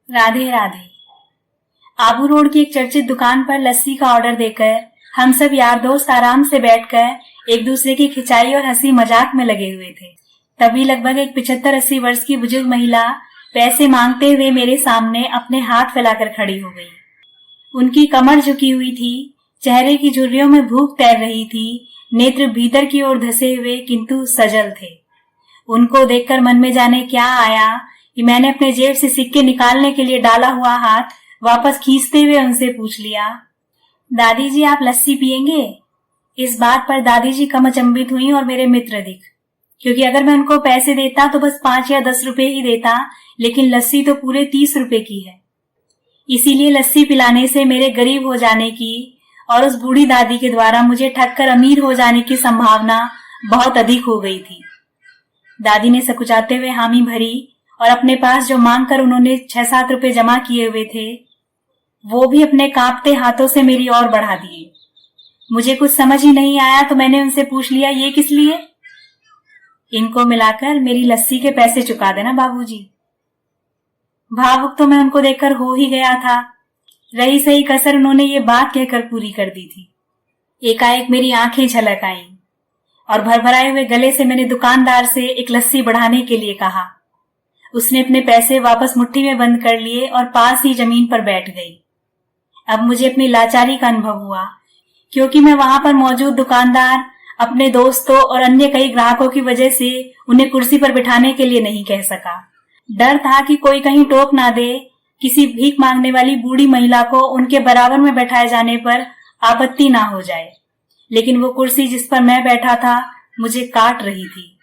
Radhe Radhe. Abu road की एक चर्चित दुकान पर लस्सी का ऑर्डर देकर हम सब यार दोस्त आराम से बैठकर एक दूसरे की खिंचाई और हंसी मजाक में लगे हुए थे। तभी लगभग एक 75-80 वर्ष की बुजुर्ग महिला पैसे मांगते हुए मेरे सामने अपने हाथ फैलाकर खड़ी हो गई। उनकी कमर झुकी हुई थी, चेहरे की झुर्रियों में भूख तैर रही थी, नेत्र भीतर की ओर धसे हुए किंतु सजल थे। उनको देखकर मन में जाने क्या आया कि मैंने अपने जेब से सिक्के निकालने के लिए डाला हुआ हाथ वापस खींचते हुए उनसे पूछ लिया, दादी जी आप लस्सी पिएंगे? इस बात पर दादी जी कम अचंभित हुई और मेरे मित्र दिख, क्योंकि अगर मैं उनको पैसे देता तो बस 5 या 10 रुपए ही देता, लेकिन लस्सी तो पूरे 30 रुपए की है। इसीलिए लस्सी पिलाने से मेरे गरीब हो जाने की और उस बूढ़ी दादी के द्वारा मुझे ठगकर अमीर हो जाने की संभावना बहुत अधिक हो गई थी। दादी ने सकुचाते हुए हामी भरी और अपने पास जो मांग कर उन्होंने 6-7 रुपए जमा किए हुए थे वो भी अपने कांपते हाथों से मेरी ओर बढ़ा दिए। मुझे कुछ समझ ही नहीं आया तो मैंने उनसे पूछ लिया, ये किस लिए? इनको मिलाकर मेरी लस्सी के पैसे चुका देना बाबूजी। भावुक तो मैं उनको देखकर हो ही गया था। रही सही कसर उन्होंने ये बात कहकर पूरी कर दी थी। एकाएक मेरी आंखें झलक आईं और भरभराए हुए गले से मैंने दुकानदार से एक लस्सी बढ़ाने के लिए कहा। उसने अपने पैसे वापस मुट्ठी में बंद कर लिए और पास ही जमीन पर बैठ गई। अब मुझे अपनी लाचारी का अनुभव हुआ, क्योंकि मैं वहां पर मौजूद दुकानदार, अपने दोस्तों और अन्य कई ग्राहकों की वजह से उन्हें कुर्सी पर बिठाने के लिए नहीं कह सका। डर था कि कोई कहीं टोक ना दे, किसी भीख मांगने वाली बूढ़ी महिला को उनके बराबर में बैठाए जाने पर आपत्ति ना हो जाए। लेकिन वो कुर्सी जिस पर मैं बैठा था मुझे काट रही थी।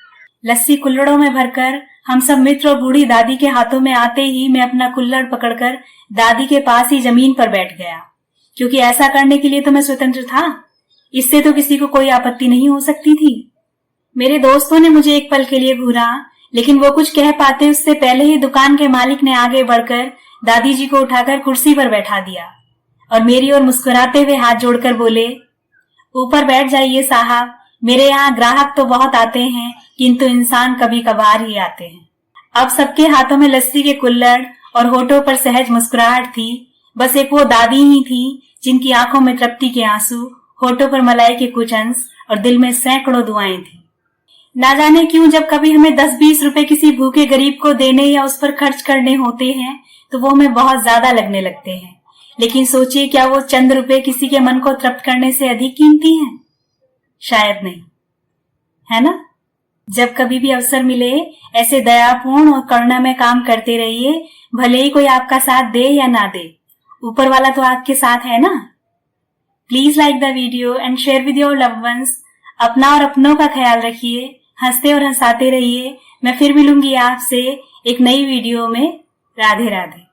लस्सी कुल्हड़ों में भरकर हम सब मित्र और बूढ़ी दादी के हाथों में आते ही मैं अपना कुल्हड़ पकड़कर दादी के पास ही जमीन पर बैठ गया, क्योंकि ऐसा करने के लिए तो मैं स्वतंत्र था। इससे तो किसी को कोई आपत्ति नहीं हो सकती थी। मेरे दोस्तों ने मुझे एक पल के लिए घूरा, लेकिन वो कुछ कह पाते उससे पहले ही दुकान के मालिक ने आगे बढ़कर दादी जी को उठाकर कुर्सी पर बैठा दिया और मेरी ओर मुस्कुराते हुए हाथ जोड़कर बोले, ऊपर बैठ जाइए साहब, मेरे यहाँ ग्राहक तो बहुत आते हैं किंतु इंसान कभी कभार ही आते हैं। अब सबके हाथों में लस्सी के कुल्हड़ और होठों पर सहज मुस्कुराहट थी। बस एक वो दादी ही थी जिनकी आंखों में तृप्ति के आंसू, होठों पर मलाई के कुछ अंश और दिल में सैकड़ों दुआएं थी। ना जाने क्यों जब कभी हमें 10-20 रुपए किसी भूखे गरीब को देने या उस पर खर्च करने होते हैं तो वो हमें बहुत ज्यादा लगने लगते हैं। लेकिन सोचिए, क्या वो चंद रुपए किसी के मन को तृप्त करने से अधिक कीमती हैं? शायद नहीं, है ना? जब कभी भी अवसर मिले ऐसे दयापूर्ण और करुणा काम करते रहिए, भले ही कोई आपका साथ दे या ना दे, ऊपर वाला तो आपके साथ है ना। Please like the video and share with your loved ones. अपना और अपनों का ख्याल रखिए, हंसते और हंसाते रहिए। मैं फिर मिलूंगी आपसे एक नई वीडियो में। राधे राधे।